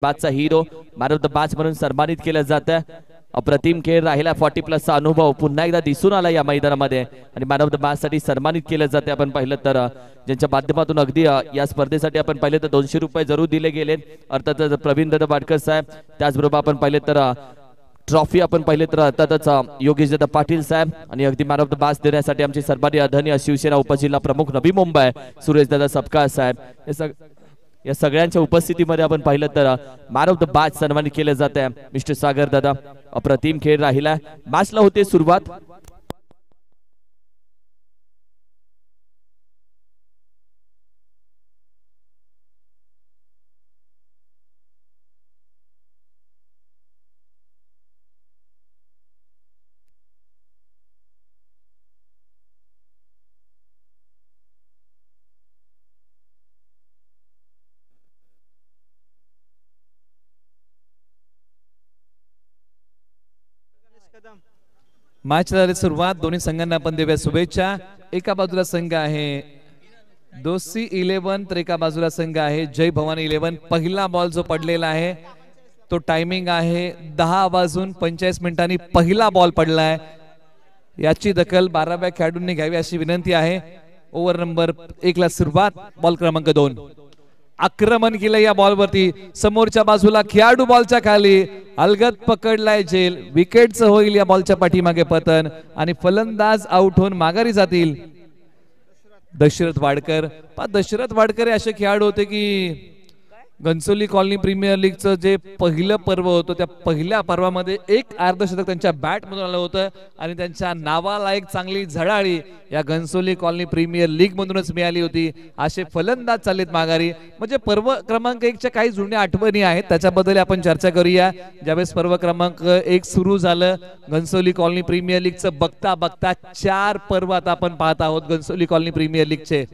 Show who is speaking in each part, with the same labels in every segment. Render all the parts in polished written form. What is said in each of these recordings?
Speaker 1: बादचा hero man of the match म्हणून सन्मानित केलं जातं। अप्रतिम खेळ राहिला 40+ चा अनुभव पुन्हा एकदा दिसून आला या मैदानामध्ये आणि मॅन ऑफ द मॅच साठी सन्मानित केलं जाते। आपण पाहिलं तर ज्यांच्या माध्यमातून अगदी या स्पर्धेसाठी आपण पाहिलं तर 200 रुपये जरूर दिले गेले। अर्थातच प्रवीण दादा वाडकर साहेब, त्याचबरोबर आपण पाहिलं तर ट्रॉफी आपण पाहिले तर अर्थातच योगेश दादा पाटील साहेब आणि अगदी मॅन ऑफ द मॅच देण्यासाठी आमचे सर्वाधिक आदरणीय शिवसेना उपजिल्हा प्रमुख नवी मुंबई सुरेश दादा सपकाळ साहेब, या सगळ्यांच्या उपस्थितीमध्ये आपण पाहिलं तर मॅन ऑफ द मॅच सन्मानित केले जाते मिस्टर सागर दादा। अप्रतिम खेळ राहिला, मॅचला होते सुरुवात।
Speaker 2: मॅच झाली सुरुवात, दोन्ही संघांना आपण देऊया शुभेच्छा। एका बाजूला संघ आहे दोस्ती 11 तर एका बाजूला संघ आहे जय भवानी 11। पहिला बॉल जो पडलेला आहे तो टायमिंग आहे 10:45 पहिला बॉल पडलाय। याची दखल 12व्या खेळाडूंनी घ्यावी अशी विनंती आहे। ओव्हर नंबर 1 ला सुरुवात, बॉल क्रमांक 2। आक्रमण केलं या बॉलवरती, समोरच्या बाजूला खेळाडू बॉलच्या खाली अलगद पकडलाय झेल, विकेटचं होईल या बॉलच्या पाठीमागे पतन आणि फलंदाज आउट होऊन माघारी जातील दशरथ वाडकर। दशरथ वाडकर असे खेळाडू होते की घनसोली कॉलनी प्रीमियर लीगचं जे पहिलं पर्व होतं त्या पहिल्या पर्वामध्ये एक अर्धशतक त्यांच्या बॅट मधून आलं होतं आणि त्यांच्या नावाला एक चांगली झळाळी या घनसोली कॉलनी प्रीमियर लीग मधूनच मिळाली होती। असे फलंदाज चाललेत माघारी, म्हणजे पर्व क्रमांक 1 च्या काही जुन्या आठवणी आहेत त्याच्याबद्दल आपण चर्चा करूया। ज्यावेळेस पर्व क्रमांक 1 सुरू झालं घनसोली कॉलनी प्रीमियर लीगचं, बघता बघता 4 पर्व आता आपण पाहत आहोत घनसोली कॉलनी प्रीमियर लीगचे।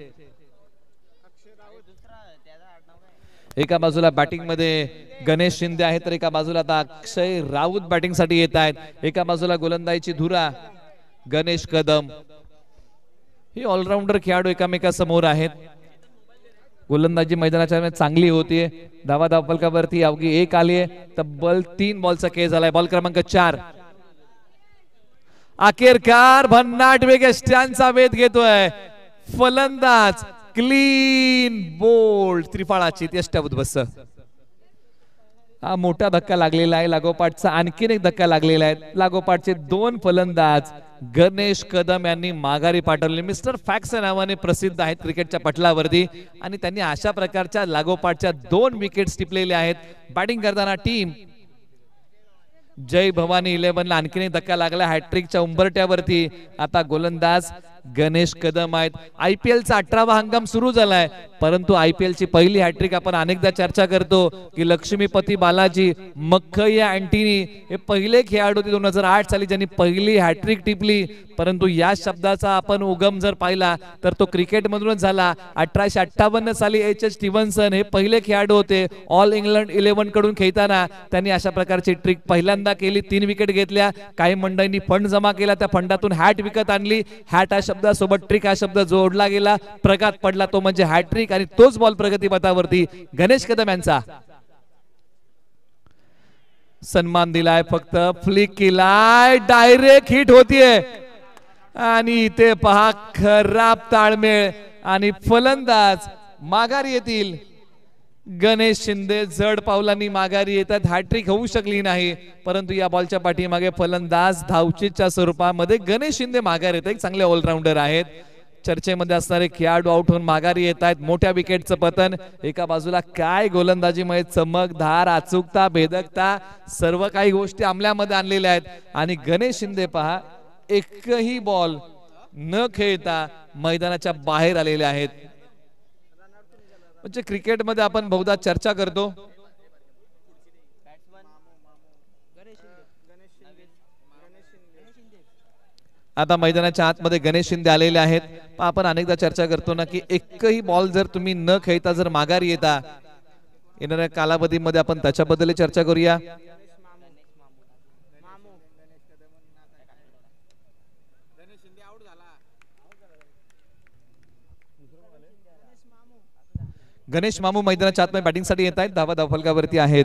Speaker 2: एका बाजूला बॅटिंग मध्ये गणेश शिंदे आहेत तर एका बाजूला आता अक्षय राऊत बॅटिंग साठी येत आहेत। एका बाजूला गोलंदाजीची धुरा गणेश कदम, ही ऑलराऊंडर खेळाडू एकामेकासमोर आहेत। गोलंदाजी मैदानाच्या चांगली होतीये, धावा फलकावरती अवघी 1 आली आहे, तब्बल 3 बॉलचा खेळ झालाय। बॉल क्रमांक 4, अखेरकार भन्नाट वेग यष्ट्यांचा वेध घेतोय फलंदाज, क्लीन बोल्ड त्रिफळाची यष्ट्या उद्ध्वस्त। हा मोठा धक्का लागलेला आहे, लागोपाठचा आणखीन एक धक्का लागलेला आहे। लागोपाठचे 2 फलंदाज गणेश कदम यांनी माघारी पाठवले। मिस्टर फॅक्स नावाने प्रसिद्ध आहेत क्रिकेटच्या पटलावरती आणि त्यांनी अशा प्रकारच्या लागोपाठच्या 2 विकेट्स टिपलेल्या आहेत। बॅटिंग करताना टीम जय भवानी 11 ला आणखीन एक धक्का लागला हॅट्रिकच्या उंबरट्यावरती। आता गोलंदाज गणेश कदम आहेत। IPL चा 18वा हंगाम सुरू झालाय, परंतु IPL ची पहिली हॅट्रिक आपण अनेकदा चर्चा करतो की लक्ष्मीपती बालाजी मख्खैया अँटिनी हे पहिले खेळाडू होते 2008 साली ज्यांनी पहिली हॅट्रिक टिपली। परंतु या शब्दाचा आपण उगम जर पाहिला तर तो क्रिकेट मधूनच झाला। 1858 साली HS स्टीव्हन्सन हे पहिले खेळाडू होते ऑल इंग्लंड 11 कडून खेळताना, त्यांनी अशा प्रकारची ट्रिक पहिल्यांदा केली, 3 विकेट घेतल्या। काही मंडळींनी फंड जमा केला, त्या फंडातून हॅट विकत आणली। हॅट हा शब्दासोबत ट्रिक हा शब्द जोडला गेला, प्रघात पडला तो म्हणजे हॅट्रिक आणि तोच बॉल प्रगतीपथावरती गणेश कदम यांचा सन्मान दिलाय। फक्त फ्लिक केलाय, डायरेक्ट हिट होतीये आणि इथे पहा खराब ताळमेळ आणि फलंदाज माघारी येतील। गणेश शिंदे जड पावलांनी माघारी येतात, हॅट्रिक होऊ शकली नाही, परंतु या बॉलच्या पाठीमागे फलंदाज धावचीच्या स्वरूपामध्ये गणेश शिंदे माघारी येतात, एक चांगले ऑलराऊंडर आहेत। चर्चेमध्ये असणारे खेळाडू आउट होऊन माघारी येत आहेत। मोठ्या विकेटचं पतन, एका बाजूला काय गोलंदाजीमध्ये चमक, धार, अचूकता, भेदकता सर्व काही गोष्टी अंमलामध्ये आणलेल्या आहेत आणि गणेश शिंदे पहा एकही बॉल न खेळता मैदानाच्या बाहेर आलेले आहेत। म्हणजे क्रिकेटमध्ये आपण बहुधा चर्चा करतो आता मैदानाच्या आतमध्ये गणेश शिंदे आलेले आहेत। आपण अनेकदा चर्चा करतो ना की एकही बॉल जर तुम्ही न खेळता जर माघारी येता येणाऱ्या कालावधीमध्ये आपण त्याच्याबद्दल चर्चा करूया। गणेश मामू मैदानाच्या आतमध्ये बॅटिंगसाठी येत आहेत. धावा धावफलकावरती आहेत.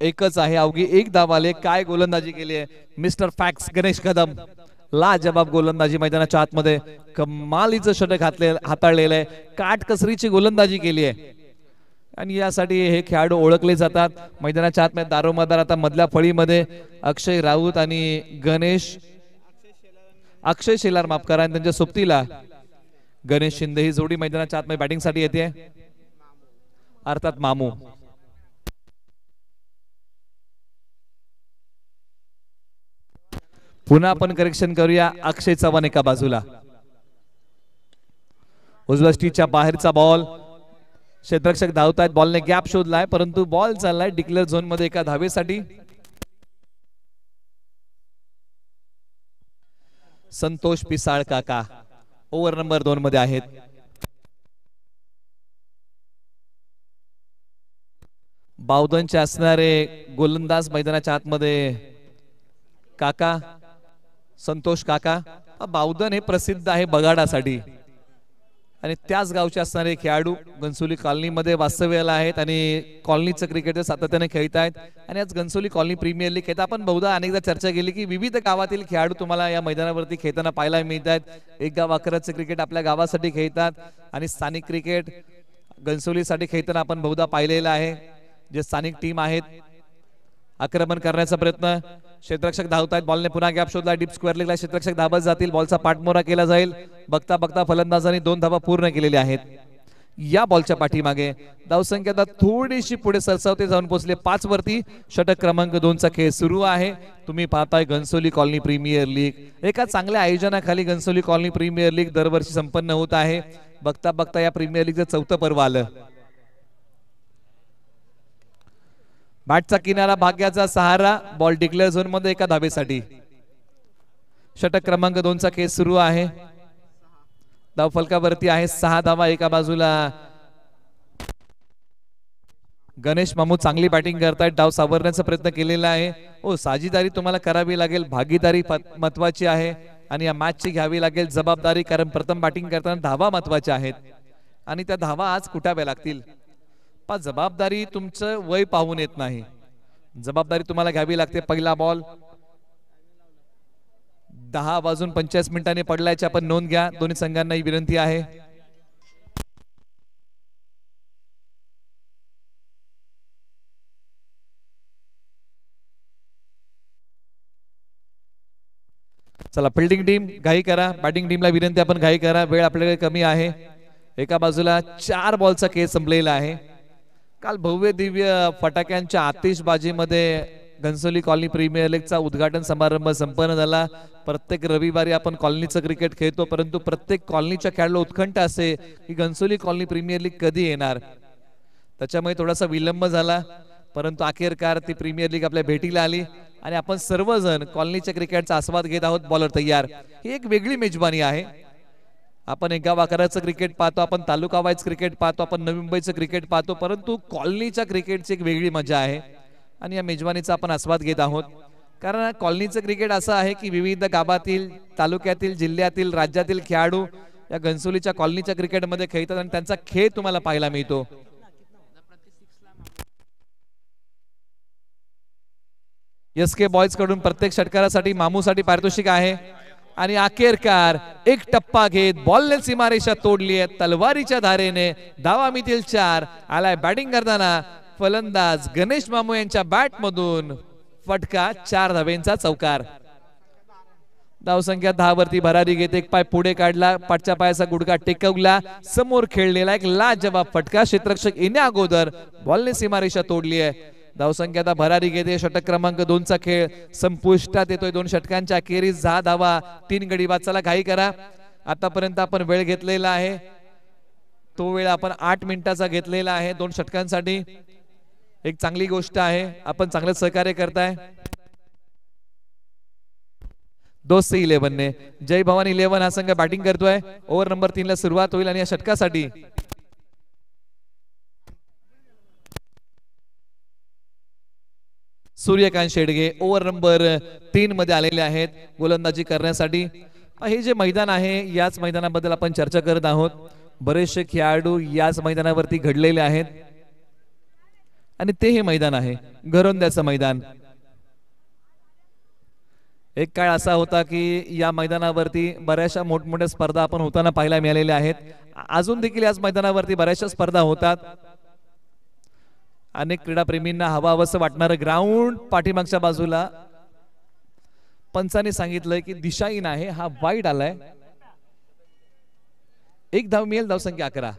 Speaker 2: एकच आहे, अवघी एक धाव आले. काय गोलंदाजी केली आहे मिस्टर फॅक्स गणेश कदम. लाजबाब गोलंदाजी मैदानाच्या आतमध्ये कमालीचं षटक हाताळलेलं आहे. काटकसरीची गोलंदाजी केली आहे आणि यासाठी हे खेळाडू ओळखले जातात. मैदानाच्या आतमध्ये दारोमदार आता मधल्या फळीमध्ये अक्षय राऊत आणि अक्षय शेलार माफ करा आणि त्यांच्या सोबतीला गणेश शिंदे ही जोडी मैदानाच्या आतमध्ये बॅटिंगसाठी येते, अर्थात मामू. पुन्हा आपण करेक्शन करूया. अक्षय चव्हाण एका बाजूला, उजव्या स्टीच्या बाहेरचा बॉल. क्षेत्ररक्षक धावतायत. बॉलने गॅप शोधलाय परंतु बॉल चाललाय डिक्लेअर झोन मध्ये एका धावेसाठी. संतोष पिसाळ काका ओव्हर नंबर 2 मध्ये आहेत. बावधनचे असणारे गोलंदाज मैदानाच्या आतमध्ये काका, संतोष काका. बावधन हे प्रसिद्ध आहे बगाडासाठी आणि त्याच गावचे असणारे खेळाडू घनसोली कॉलनीमध्ये वास्तव्याला आहेत आणि कॉलनीचं क्रिकेट सातत्याने खेळत आहेत. आणि आज घनसोली कॉलनी प्रीमियर लीग खेळता आपण बहुधा अनेकदा चर्चा केली की विविध गावातील खेळाडू तुम्हाला या मैदानावरती खेळताना पाहायला मिळत आहेत. एक गाव अकराचं क्रिकेट आपल्या गावासाठी खेळतात आणि स्थानिक क्रिकेट घनसोलीसाठी खेळताना आपण बहुधा पाहिलेलं आहे. जे स्थानिक टीम आहेत आक्रमण करण्याचा प्रयत्न. क्षेत्ररक्षक धावतायत. बॉलने पुन्हा गॅप शोधला. डीप स्क्वेअर लेगला क्षेत्ररक्षक धाबत जातील. बॉलचा पाठमोरा केला जाईल. बघता बघता फलंदाजांनी 2 धावा पूर्ण केलेल्या आहेत. या बॉलच्या पाठीमागे धावसंख्या आता थोडीशी पुढे सरसावते जाऊन पोहोचले 5 वरती. षटक क्रमांक 2 चा खेळ सुरू आहे. तुम्ही पाहताय घनसोली कॉलनी प्रीमियर लीग. एका चांगल्या आयोजनाखाली घनसोली कॉलनी प्रीमियर लीग दरवर्षी संपन्न होत आहे. बघता बघता या प्रीमियर लीगचं 4थं पर्व आलं. बॅटचा किनारा, भाग्याचा सहारा. बॉल डिक्लेअर झोन मध्ये एका धावेसाठी. षटक क्रमांक 2 चा खेळ सुरू आहे. धाव फलकावरती आहे 6 धावा एका बाजूला. गणेश मामू चांगली बॅटिंग करतायत. डाव सावरण्याचा प्रयत्न केलेला आहे. साझीदारी तुम्हाला करावी लागेल. भागीदारी महत्वाची आहे आणि या मॅचची घ्यावी लागेल जबाबदारी, कारण प्रथम बॅटिंग करताना धावा महत्वाच्या आहेत आणि त्या धावा आज कुटाव्या लागतील. जबाबदारी तुमचं वय पाहून येत नाही. जबाबदारी तुम्हाला घ्यावी लागते. पहिला बॉल 10:45 पडल्याची आपण नोंद घ्या. दोन्ही संघांना ही विनंती आहे. चला फिल्डिंग टीम घाई करा. बॅटिंग टीमला विनंती आपण घाई करा. वेळ आपल्याकडे कमी आहे. एका बाजूला 4 बॉलचा खेळ संपलेला आहे. काल भव्य दिव्य फटाक्यांच्या आतिषबाजीमध्ये घनसोली कॉलनी प्रीमियर लीगचा उद्घाटन समारंभ संपन्न झाला. प्रत्येक रविवारी आपण कॉलनीचं क्रिकेट खेळतो परंतु प्रत्येक कॉलनीच्या खेळाडूला उत्कंठ असे की घनसोली कॉलनी प्रीमियर लीग कधी येणार. त्याच्यामुळे थोडासा विलंब झाला परंतु अखेरकार ती प्रीमियर लीग आपल्या भेटीला आली आणि आपण सर्वजण कॉलनीच्या क्रिकेटचा आस्वाद घेत आहोत. बॉलर तयार. ही एक वेगळी मेजबानी आहे. आपण एक गाव आकाराचं क्रिकेट पाहतो, आपण तालुका वाईज क्रिकेट पाहतो, आपण नवी मुंबईचं क्रिकेट पाहतो, परंतु कॉलनीच्या क्रिकेटची एक वेगळी मजा आहे आणि या मेजबानीचा आपण आस्वाद घेत आहोत. कारण कॉलनीचं क्रिकेट असं आहे की विविध गावातील, तालुक्यातील, जिल्ह्यातील, राज्यातील खेळाडू या घनसोलीच्या कॉलनीच्या क्रिकेटमध्ये खेळतात आणि त्यांचा खेळ तुम्हाला पाहायला मिळतो. एसके बॉयज कडून प्रत्येक षटकारासाठी मामूसाठी पारितोषिक आहे आणि अखेरकार एक टप्पा घेत बॉलने सीमारेषा तोडली आहे. तलवारीच्या धारेने धावा मिळतील 4. आलाय बॅटिंग करताना फलंदाज गणेश मामू यांच्या बॅट मधून फटका. 4 धावेंचा चौकार. धावसंख्या 10 वरती भरारी घेत एक पाय पुढे काढला, पाठच्या पायाचा गुडघा टेकवला, समोर खेळलेला एक लाजवाब फटका. क्षेत्ररक्षक येण्या अगोदर बॉलने सीमारेषा तोडली आहे. धावसंख्या आता भरारी घेते. षटक क्रमांक 2 चा खेळ संपुष्टात येतोय. 2 षटकांच्या अखेरीस 10 धावा, 3 गडी बाद. चला घाई करा. आतापर्यंत आपण वेळ घेतलेला आहे तो वेळ आपण 8 मिनिटाचा घेतलेला आहे 2 षटकांसाठी. एक चांगली गोष्ट आहे, आपण चांगलं सहकार्य करताय. दोस्त 11 ने जय भवानी 11 हा संघ बॅटिंग करतोय. ओव्हर नंबर 3 ला सुरुवात होईल आणि या षटकासाठी सूर्यकांत शेडगे ओव्हर नंबर 3 मध्ये आलेले आहेत गोलंदाजी करण्यासाठी. हे जे मैदान आहे याच मैदानाबद्दल आपण चर्चा करत आहोत. बरेचसे खेळाडू याच मैदानावरती घडलेले आहेत आणि ते हे मैदान आहे घरोंद्याचं मैदान. एक काळ असा होता की या मैदानावरती बऱ्याचशा मोठमोठ्या स्पर्धा आपण होताना पाहायला मिळालेल्या आहेत. अजून देखील याच मैदानावरती बऱ्याचशा स्पर्धा होतात. अनेक क्रीडाप्रेमींना हवाहवसं वाटणारं ग्राउंड पाठीमागच्या बाजूला पंचाने सांगितलंय की दिशाहीन आहे, हा वाईड आलाय. एक धाव मिळेल, धावसंख्या 11.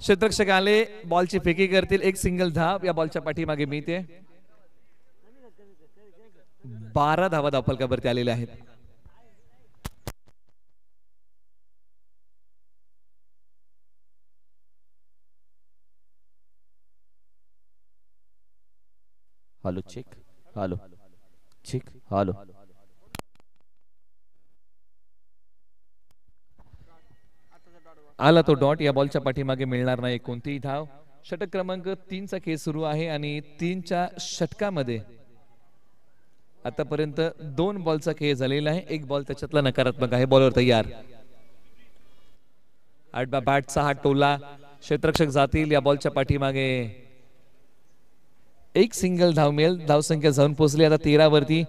Speaker 2: क्षेत्ररक्षक आले, बॉलची फेकी करतील. एक सिंगल धाव या बॉलच्या पाठीमागे मिळते. 12 धावा धावफलकावरती आलेल्या आहेत.
Speaker 1: Hello check, hello check, hello.
Speaker 2: आला तो डॉट. या बॉलच्या पाठीमागे मिळणार नाही कोणतीही धाव. षटक क्रमांक 3 चा खेळ सुरू आहे आणि 3च्या षटकामध्ये आतापर्यंत 2 बॉलचा खेळ झालेला आहे. एक बॉल त्याच्यातला नकारात्मक आहे. बॉलवर तयार. आडबा बॅटचा हा टोला. क्षेत्ररक्षक जातील. या बॉलच्या पाठीमागे एक सिंगल धाव मिळेल. धावसंख्या जाऊन पोहोचली आता 13 वरती.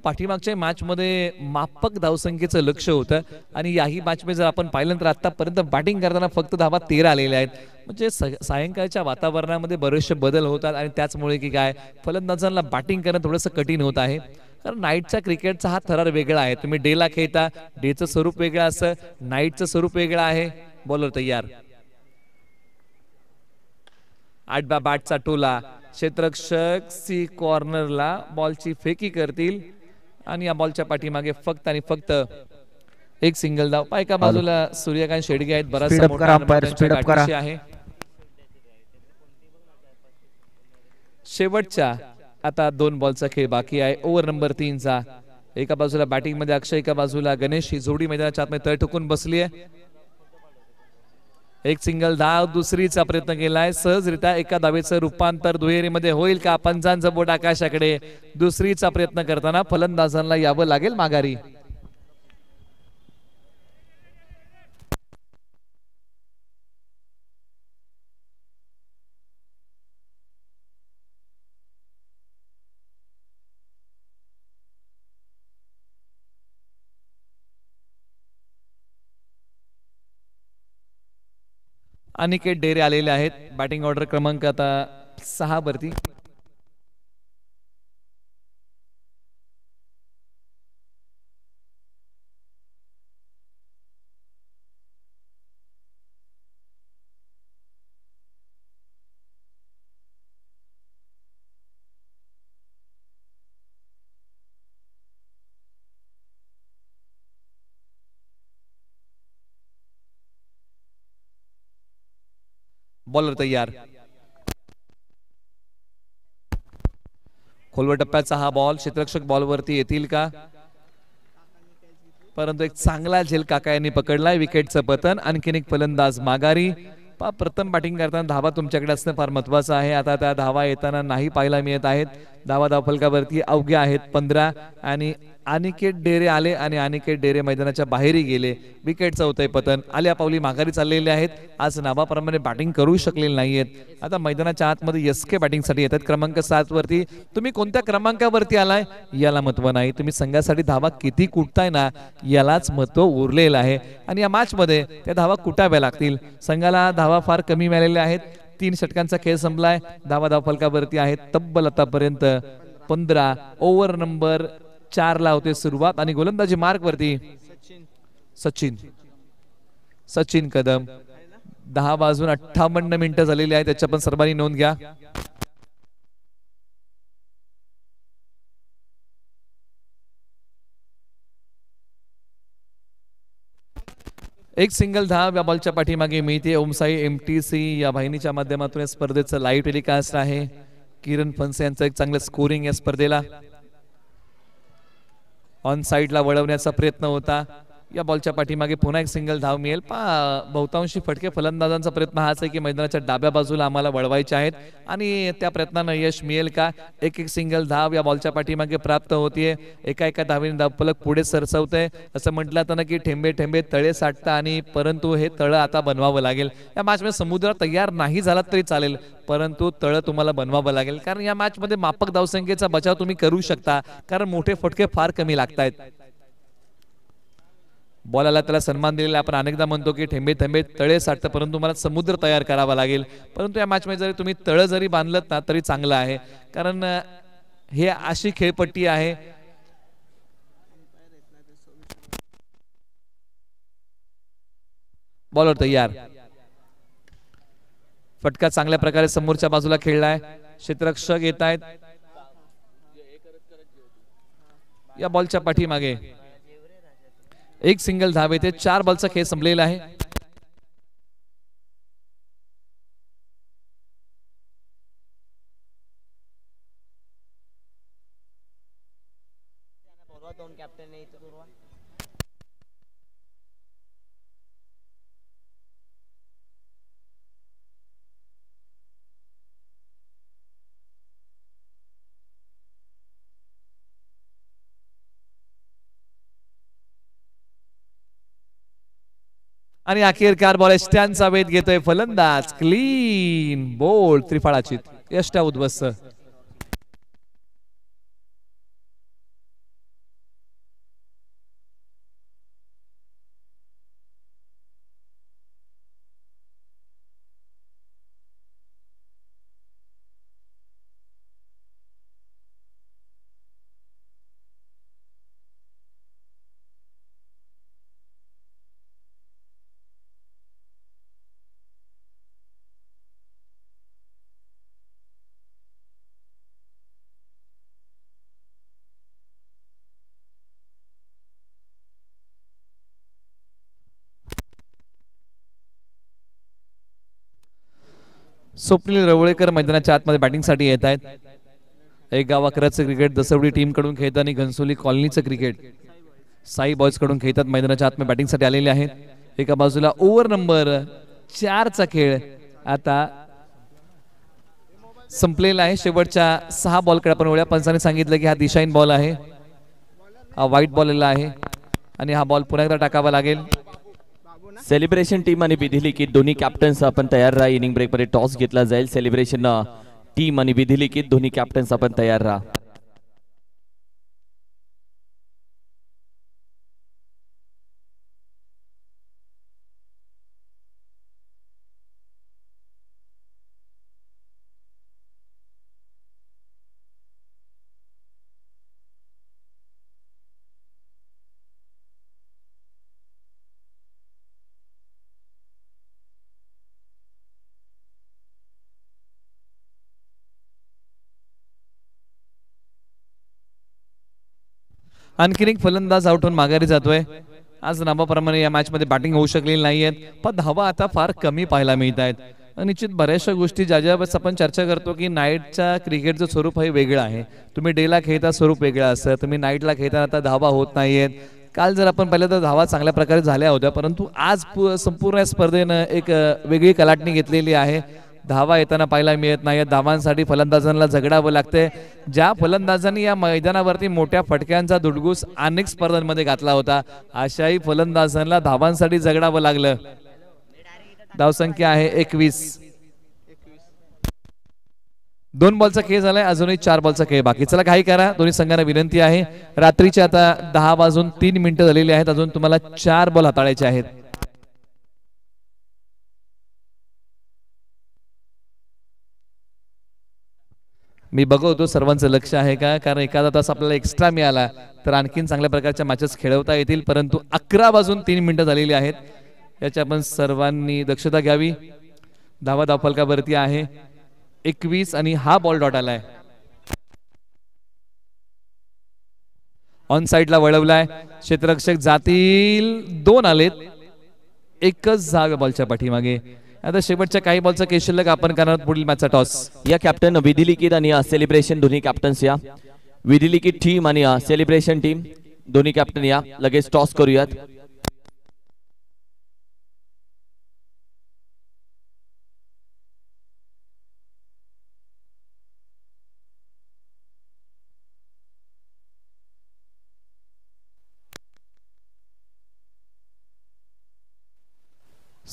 Speaker 2: पाठीमागच्या मॅच मध्ये मापक धावसंख्येचं लक्ष होतं आणि याही मॅच मध्ये जर आपण पाहिलं तर आतापर्यंत बॅटिंग करताना फक्त धावा 13 आलेल्या आहेत. म्हणजे सायंकाळच्या वातावरणामध्ये बरेचसे बदल होतात आणि त्याचमुळे की काय फलंदाजांना बॅटिंग करणं थोडंसं कठीण होत आहे. कारण नाईटचा क्रिकेटचा हा थरार वेगळा आहे. तुम्ही डेला खेळता, डेचं स्वरूप वेगळं असं, नाईटचं स्वरूप वेगळं आहे. बॉलर तयार. आडबा बॅटचा टोला. क्षेत्ररक्षक सी कॉर्नरला बॉलची फेकी करतील आणि या बॉलच्या पाठीमागे फक्त आणि फक्त एक सिंगल धाव. एका बाजूला सूर्यकांत शेडगे आहेत. बराचसा मोठा आहे. शेवटच्या आता 2 बॉलचा खेळ बाकी आहे. ओव्हर नंबर 3 चा. एका बाजूला बॅटिंग मध्ये अक्षय, एका बाजूला गणेश. ही जोडी मैदानाच्या आतमध्ये तळ ठोकून बसली आहे. एक सिंगल धाव. दुसरीचा प्रयत्न केलाय सहजरित्या. एका धावेचं रूपांतर दुहेरीमध्ये होईल का? पंचांचं बोट आकाशाकडे. दुसरीचा प्रयत्न करताना फलंदाजांना यावं लागेल माघारी. अनिकेत डेरे आलेले आहेत. बॅटिंग ऑर्डर क्रमांक आता 6 वरती. बॉलर तयार. खोलवर टप्प्याचा हा बॉल. क्षेत्ररक्षक बॉलवरती येतील का? परंतु एक चांगला झेल काका यांनी पकडलाय. विकेटचं पतन. आणखीन एक फलंदाज माघारी. प्रथम बॅटिंग करताना धावा तुमच्याकडे असणं फार महत्वाचं आहे. आता त्या धावा येताना नाही पाहायला मिळत आहेत. धावा धावफलकावरती अवघ्या आहेत 15 आणि अनिकेत डेरे आले आणि अनिकेत डेरे मैदानाच्या बाहेरही गेले. विकेटचं होतंय पतन. आल्या पावली माघारी चाललेले आहेत. आज नावाप्रमाणे बॅटिंग करू शकलेले नाहीयेत. आता मैदानाच्या आतमध्ये एसके बॅटिंगसाठी येतात. क्रमांक 7 वरती. तुम्ही कोणत्या क्रमांकावरती आलाय याला महत्व नाही. तुम्ही संघासाठी धावा किती कुटताय ना यालाच महत्व उरलेलं आहे आणि या मॅच मध्ये त्या धावा कुटाव्या लागतील. संघाला धावा फार कमी मिळालेल्या आहेत. 3 षटकांचा खेळ संपलाय. धावा धावफलकावरती आहेत तब्बल आतापर्यंत 15. ओव्हर नंबर 4 ला होते सुरुवात आणि गोलंदाजी मार्क वरती सचिन कदम. 10 वाजून 58 मिनिटं झालेली आहेत. त्याच्या पण सर्वांनी नोंद घ्या. एक सिंगल धाव या बॉलच्या पाठीमागे मिळते. ओमसाई MTC या वाहिनीच्या माध्यमातून या स्पर्धेचं लाईव्ह टेलिकास्ट आहे. किरण फणसे यांचं एक चांगलं स्कोरिंग या स्पर्धेला. ऑन साइडला वळवण्याचा प्रयत्न होता. या बॉलच्या पाठीमागे पुन्हा एक सिंगल धाव मिळेल. बहुतांशी फटके फलंदाजांचा प्रयत्न हाच आहे की मैदानाच्या डाव्या बाजूला आम्हाला वळवायचे आहेत आणि त्या प्रयत्नानं यश मिळेल का. एक एक सिंगल धाव या बॉलच्या पाठीमागे प्राप्त होतीये. एका एका धावेने धावफलक पुढे सरसवतंय. असं म्हटलं जातं ना की ठेंबे ठेंबे तळे साठतं आणि परंतु हे तळं आता बनवावं लागेल. या मॅचमध्ये समुद्र तयार नाही झाला तरी चालेल परंतु तळं तुम्हाला बनवावं लागेल कारण या मॅचमध्ये माफक धावसंख्येचा बचाव तुम्ही करू शकता कारण मोठे फटके फार कमी लागतायत. बॉलाला त्याला सन्मान दिलेला आपण अनेकदा म्हणतो की ठेंबे ठेंबे तळे साठतं परंतु मला समुद्र तयार करावा लागेल. परंतु या मॅच मध्ये जरी तुम्ही तळ जरी बांधलत ना तरी चांगलं आहे कारण हे अशी खेळपट्टी आहे. बॉलर तयार. फटका चांगल्या प्रकारे समोरच्या बाजूला खेळलाय. क्षेत्ररक्षक येत आहेत. या बॉलच्या पाठीमागे एक सिंगल धाव येते. 4 बॉलचा खेळ संपलेला आहे. आणि अखेरकार बॉल यष्ट्यांचा वेध घेतोय फलंदाज. क्लीन बोल्ड त्रिफळाची यष्ट्या उद्ध्वस्त. स्वप्नील रवळेकर मैदानाच्या आतमध्ये बॅटिंगसाठी येत आहेत. एक गावाकराचं क्रिकेट दसवडी टीम कडून खेळतात आणि घनसोली कॉलनीचं क्रिकेट साई बॉयज कडून खेळतात. मैदानाच्या आतमध्ये बॅटिंगसाठी आलेले आहेत. एका बाजूला ओव्हर नंबर 4 चा खेळ आता संपलेला आहे. शेवटच्या 6 बॉलकडे आपण वळूया. पंचाने सांगितलं की हा दिशाहीन बॉल आहे. हा व्हाईट बॉल आहे आणि हा बॉल पुन्हा एकदा टाकावा लागेल.
Speaker 1: सेलिब्रेशन टीम आणि विधी लिखित दोन्ही कॅप्टन्स आपण तयार राहा. इनिंग ब्रेक मध्ये टॉस घेतला जाईल. सेलिब्रेशन टीम आणि विधी लिखित दोन्ही कॅप्टन्स आपण तयार राहा.
Speaker 2: आणखीन एक फलंदाज आउट होऊन माघारी जातोय. आज नावाप्रमाणे या मॅच मध्ये बॅटिंग होऊ शकलेली नाहीयेत पण धावा आता फार कमी पाहायला मिळत आहेत. निश्चित बऱ्याचशा गोष्टी ज्या आपण चर्चा करतो की नाईटच्या क्रिकेटचं स्वरूप हे वेगळं आहे. तुम्ही डेला खेळता स्वरूप वेगळं असतं. तुम्ही नाईटला खेळता आता धावा होत नाहीयेत. काल जर आपण पाहिलं तर धावा चांगल्या प्रकारे झाल्या होत्या परंतु आज संपूर्ण स्पर्धेनं एक वेगळी कलाटणी घेतलेली आहे. धावा येताना पाहायला मिळत नाही. धावांसाठी फलंदाजांना झगडावं लागतंय. ज्या फलंदाजांनी या मैदानावरती मोठ्या फटक्यांचा दुडगूस अनेक स्पर्धांमध्ये घातला होता अशाही फलंदाजांना धावांसाठी झगडावं लागलं. धावसंख्या आहे 21. 2 बॉलचा खेळ झालाय. अजूनही 4 बॉलचा खेळ बाकी. चला काही करा. दोन्ही संघांना विनंती आहे. रात्रीचे आता 10:03 झालेली आहेत. अजून तुम्हाला 4 बॉल हाताळायचे आहेत. मी बघतो सर्वांचं लक्ष आहे का कारण एखादा तास आपल्याला एक्स्ट्रा मिळाला तर आणखीन चांगल्या प्रकारच्या मॅचेस खेळवता येतील परंतु 11:03 झालेली आहेत. याची आपण सर्वांनी दक्षता घ्यावी. धावा धावफलकावरती आहे 21 आणि हा बॉल डॉट आलाय. ऑन साइडला वळवलाय. क्षेत्ररक्षक जातील. 2 आलेत. एकच धाव बॉलच्या पाठीमागे. आता शेवटच्या काही बॉलचा खेळ शिल्लक आपण करणार पुढील मॅचचा टॉस.
Speaker 1: या कॅप्टन विधी लिखित आणि सेलिब्रेशन दोन्ही कॅप्टन्स या. विधी लिखित टीम आणि सेलिब्रेशन टीम दोन्ही कॅप्टन या. लगेच टॉस करूयात.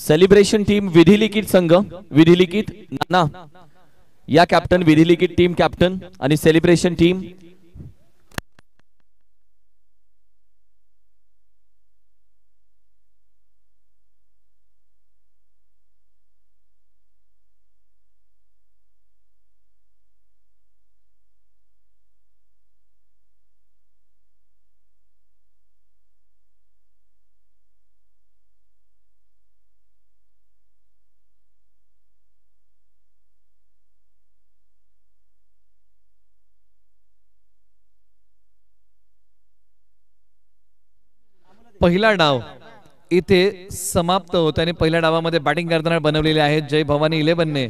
Speaker 1: सेलिब्रेशन टीम विधिलिखित संघ, विधिलिखित नाना या कॅप्टन, विधिलिखित टीम कॅप्टन आणि सेलिब्रेशन टीम
Speaker 2: पहिला डाव इथे समाप्त होतो आणि पहिल्या डावामध्ये बॅटिंग करताना बनवलेले आहेत जय भवानी 11 ने.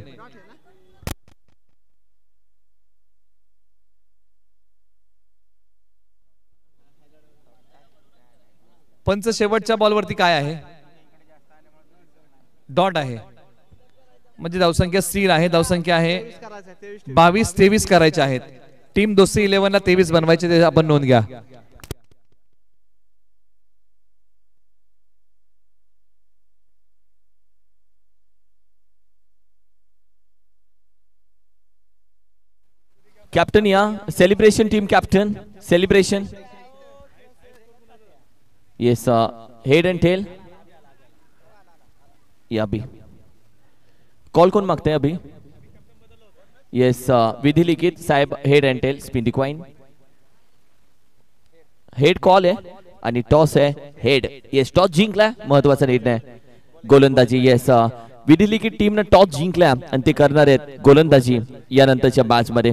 Speaker 2: पंच शेवटच्या बॉलवरती काय आहे? डॉट आहे, म्हणजे धावसंख्या स्थिर आहे. धावसंख्या आहे 22-23 करायचे आहेत. टीम दोस्ती 11 ला 23 बनवायचे, ते आपण नोंद घ्या.
Speaker 1: कॅप्टन या celebration team captain, celebration yes head and tail या अभी कॉल कोण मागते अभी? येस विधिलिखित साहेब head and tail spin the coin. Head call आहे आणि टॉस आहे हेड. येस टॉस जिंकला, महत्वाचा निर्णय गोलंदाजी. येस विधिलिखित टीमने टॉस जिंकला आणि ते करणार आहेत गोलंदाजी यानंतरच्या मॅच मध्ये.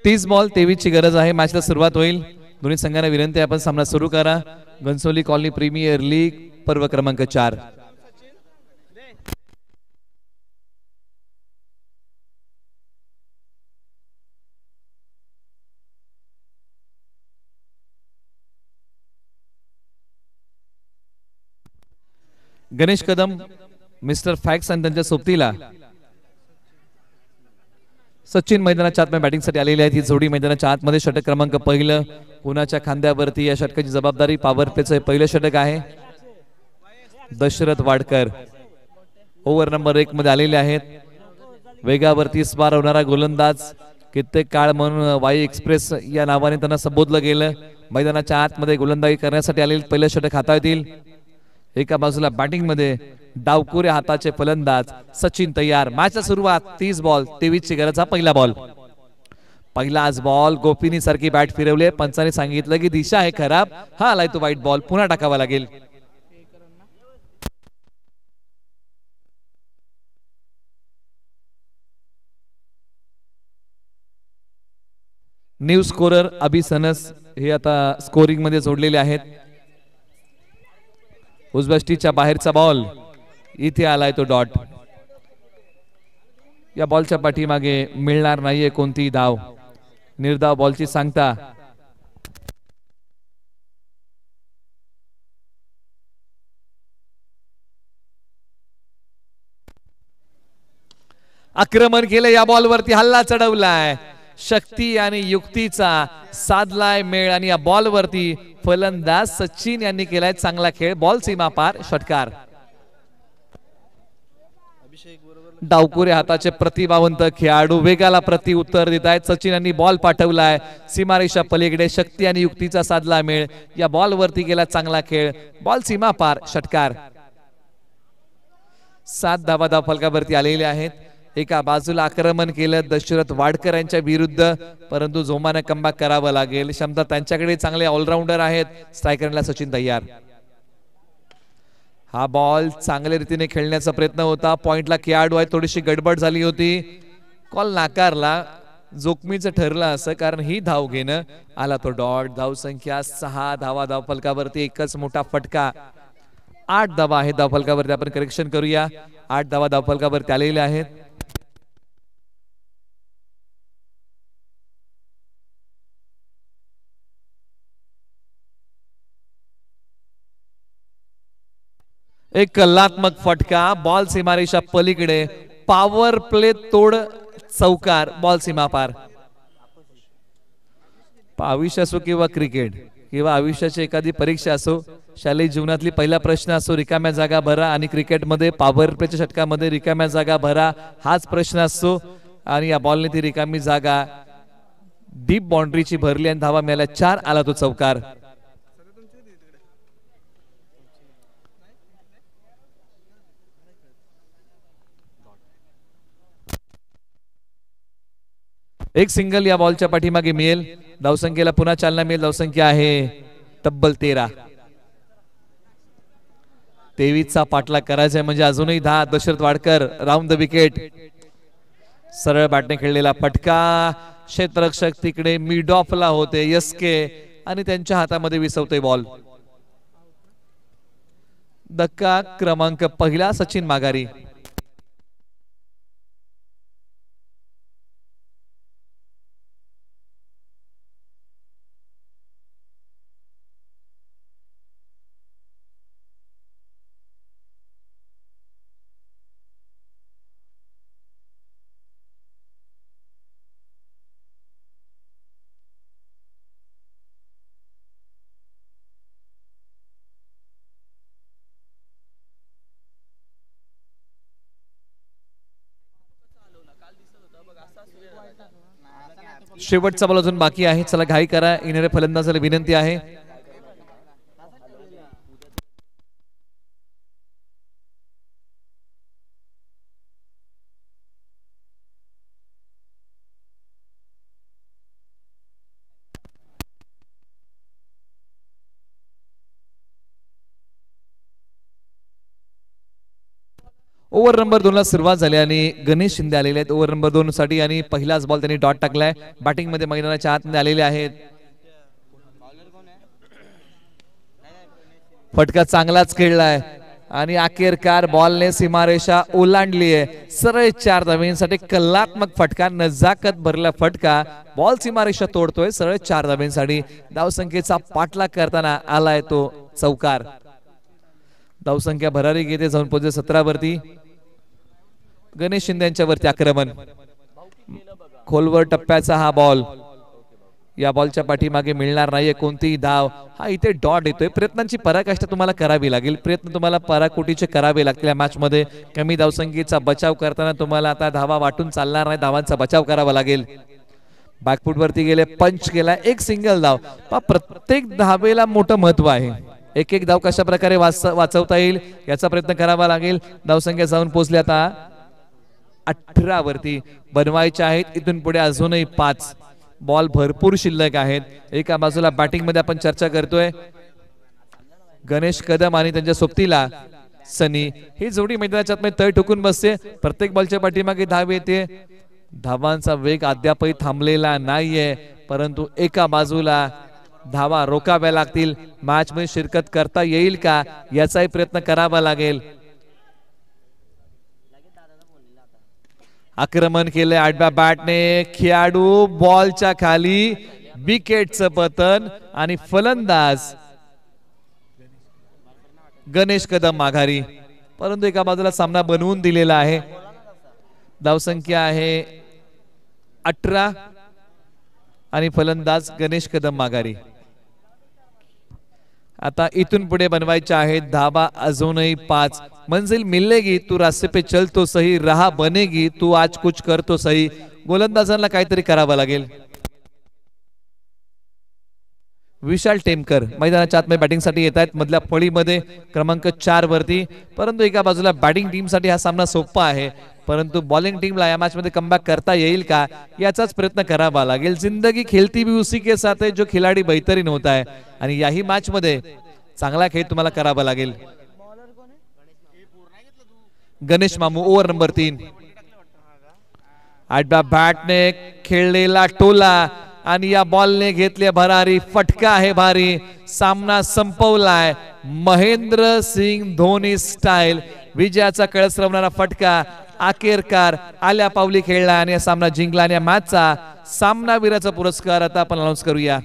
Speaker 2: तीस बॉल 23 ची गरज आहे. मॅचला सुरुवात होईल. दोन्ही संघांना विनंती आहे आपण सामना सुरू करा. घनसोली कॉलनी प्रीमियर लीग पर्व क्रमांक 4. गणेश कदम, मिस्टर फॅक्स आणि त्यांच्या सोबतीला सचिन मैदानाच्या आतमध्ये बॅटिंग साठी आलेले आहेत. ही जोडी मैदानाच्या आतमध्ये. षटक क्रमांक पहिलं कुणाच्या खांद्यावरती या षटकाची जबाबदारी? पॉवर प्लेचं पहिलं षटक आहे. दशरथ वाडकर ओव्हर नंबर 1 मध्ये आलेले आहेत. वेगावरती स्वार होणारा गोलंदाज. कित्येक काळ म्हणून वाई एक्सप्रेस या नावाने त्यांना संबोधलं गेलं. मैदानाच्या आतमध्ये गोलंदाजी करण्यासाठी आलेले पहिलं षटक हाताळतील. एका बाजूला बॅटिंग मध्ये डावकुरे हाताचे फलंदाज सचिन तयार. मॅचला सुरुवात. 30 बॉल 23 ची गरज. हा पहिला बॉल. पहिलाच बॉल. गोपिनी सारखी बॅट फिरवली. पंचाने सांगितलं की दिशा आहे खराब. हा आलाय तो वाईट बॉल. पुन्हा टाकावा लागेल. न्यू स्कोरर अभिसनस हे आता स्कोरिंग मध्ये जोडलेले आहेत. उजव्या स्टिचच्या बाहेरचा बॉल. इथे आलाय तो डॉट. या बॉलच्या पाठीमागे मिळणार नाहीये कोणतीही धाव. निर्धाव बॉलची सांगता. आक्रमण केलं. या बॉलवरती हल्ला चढवलाय. शक्ती आणि युक्तीचा साधलाय मेळ आणि या बॉलवरती फलंदाज सचिन यांनी केलाय चांगला खेळ. बॉल सीमा पार. षटकार. डावकुरे हाताचे प्रतिभावंत खेळाडू वेगाला प्रति उत्तर देत आहेत. सचिन यांनी बॉल पाठवलाय सीमारेषा पलीकडे. शक्ती आणि युक्तीचा साधला मेळ. या बॉल वरती गेला चांगला खेळ. बॉल सीमा पार. षटकार. 7 धावा धावफलकावरती आलेले आहेत. एका बाजूला आक्रमण केलं दशरथ वाडकर यांच्या विरुद्ध, परंतु जोमाने कमबॅक करावं लागेल. क्षमता त्यांच्याकडे चांगले ऑलराऊंडर आहेत. स्ट्रायकरला सचिन तयार. हा बॉल चांगल्या रीतीने खेळण्याचा प्रयत्न होता. पॉइंटला खेळाडू आहे. थोडीशी गडबड झाली होती. कॉल नाकारला. जोखमीचं ठरलं असं, कारण ही धाव घेणं. आला तो डॉट. धावसंख्या 6 धावा धावफलकावरती. एकच मोठा फटका. 8 धावा आहेत धावफलकावरती. आपण करेक्शन करूया. 8 धावा धावफलकावरती आलेल्या आहेत. एक कलात्मक फटका. बॉल सीमारेषा पलीकडे. पॉवर प्ले तोड चौकार. बॉल सीमा पार. आयुष्य असो किंवा क्रिकेट किंवा आयुष्याची एखादी परीक्षा असो, शालेय जीवनातली पहिला प्रश्न असो रिकाम्या जागा भरा, आणि क्रिकेटमध्ये पॉवर प्लेच्या षटकामध्ये रिकाम्या जागा भरा हाच प्रश्न असतो. आणि या बॉलने ती रिकामी जागा डीप बाउंड्रीची भरली आणि धावा मिळाल्या 4. आला तो चौकार. एक सिंगल या बॉलच्या पाठीमागे मिळेल. धावसंख्येला पुन्हा चालना मिळेल. धावसंख्या आहे तब्बल 13. 23चा पाठलाग करायचा म्हणजे अजूनही 10. Dashrath Wadkar round the wicket. सरळ बॅटने खेळलेला फटका. क्षेत्ररक्षक तिकडे मिड ऑफला होते यसके, आणि त्यांच्या हातामध्ये विसवतोय बॉल. धक्का क्रमांक पहिला. सचिन माघारी. शेवटचा बॉल अजून बाकी आहे. चला घाई करा. येणाऱ्या फलंदाजाला विनंती आहे. ओव्हर नंबर 2 ला सुरुवात झाली आणि गणेश शिंदे आलेले आहेत ओव्हर नंबर 2 साठी, आणि पहिलाच बॉल त्यांनी डॉट टाकलाय. बॅटिंग मध्ये मैदानाच्या आतमध्ये आलेले आहेत. फटका चांगलाच खेळलाय आणि अखेरकार बॉलने सीमारेषा ओलांडली आहे. सरळ 4 धाब्यांसाठी कलात्मक फटका. नजाकत भरला फटका. बॉल सीमारेषा तोडतोय. सरळ 4 धाब्यांसाठी. धावसंख्येचा पाठलाग करताना आलाय तो चौकार. धावसंख्या भरारी घेते. जाऊन पोहोचते 17 वरती. गणेश शिंदे यांच्या वरती आक्रमण. खोलवर टप्प्याचा हा बॉल. या बॉलच्या पाठीमागे मिळणार नाहीये कोणतीही धाव. हा इथे डॉट येतोय. प्रयत्नांची पराकाष्ठा तुम्हाला करावी लागेल. प्रयत्न तुम्हाला पराकोटीचे करावे लागतील या मॅच मध्ये. कमी धावसंख्येचा बचाव करताना तुम्हाला आता धावा वाटून चालणार नाही. धावांचा बचाव करावा लागेल. बॅकफूट वरती गेले. पंच केला. एक सिंगल धाव. प्रत्येक धावेला मोठं महत्व आहे. एक एक धाव कशा प्रकारे वाचवता येईल याचा प्रयत्न करावा लागेल. धावसंख्या जाऊन पोहोचली आता 18 वरती. बनवायच्या आहेत इथून पुढे अजूनही 5. बॉल भरपूर शिल्लक आहेत. एका बाजूला बॅटिंग मध्ये आपण चर्चा करतोय गणेश कदम आणि त्यांच्या सोबतीला सनी. ही जोडी मैदानाच्या आतमध्ये तळ ठोकून बसते. प्रत्येक बॉलच्या पाठीमागे धाव येते. धावांचा वेग अद्यापही थांबलेला नाहीये, परंतु एका बाजूला धावा रोकाव्या लागतील. मॅच मध्ये शिरकत करता येईल का याचाही प्रयत्न करावा लागेल. आक्रमण केले आडव्या बॅटने. खेळाडू बॉलच्या खाली. विकेटचं पतन आणि फलंदाज गणेश कदम माघारी. परंतु एका बाजूला सामना बनवून दिलेला आहे. धावसंख्या आहे 18 आणि फलंदाज गणेश कदम माघारी. आता इथून पुढे बनवायचे आहेत धाबा अजूनही 5. मंजिल मिलेगी तू रास्ते पे चल तो सही, रहा बनेगी तू आज कुछ कर तो सही. गोलंदाजांना काहीतरी करावं लागेल. विशाल टेमकर मैदानाच्या आतमध्ये बॅटिंगसाठी येत आहेत मधल्या फळीमध्ये क्रमांक 4 वरती. परंतु एका बाजूला बॅटिंग टीमसाठी हा सामना सोपा आहे, परंतु बॉलिंग टीमला या मॅच मध्ये कमबॅक करता येईल का याचाच प्रयत्न करावा लागेल. जिंदगी खेलती भी उसी के साथ है जो खिलाडी बेहतरीन होता है, आणि याही मॅच मध्ये चांगला खेळ तुम्हाला करावा लागेल. गणेश मामू ओव्हर नंबर 3. आडव्या बॅटने खेळलेला टोला आणि या बॉलने घेतले भरारी. फटका आहे भारी. सामना संपवलाय महेंद्र सिंग धोनी स्टाईल. विजयाचा कळस रवणारा फटका अखेरकार आल्या पावली खेळला आणि सामना जिंकला. आणि या मॅचचा सामनावीराचा पुरस्कार आता आपण अनाउन्स करूया.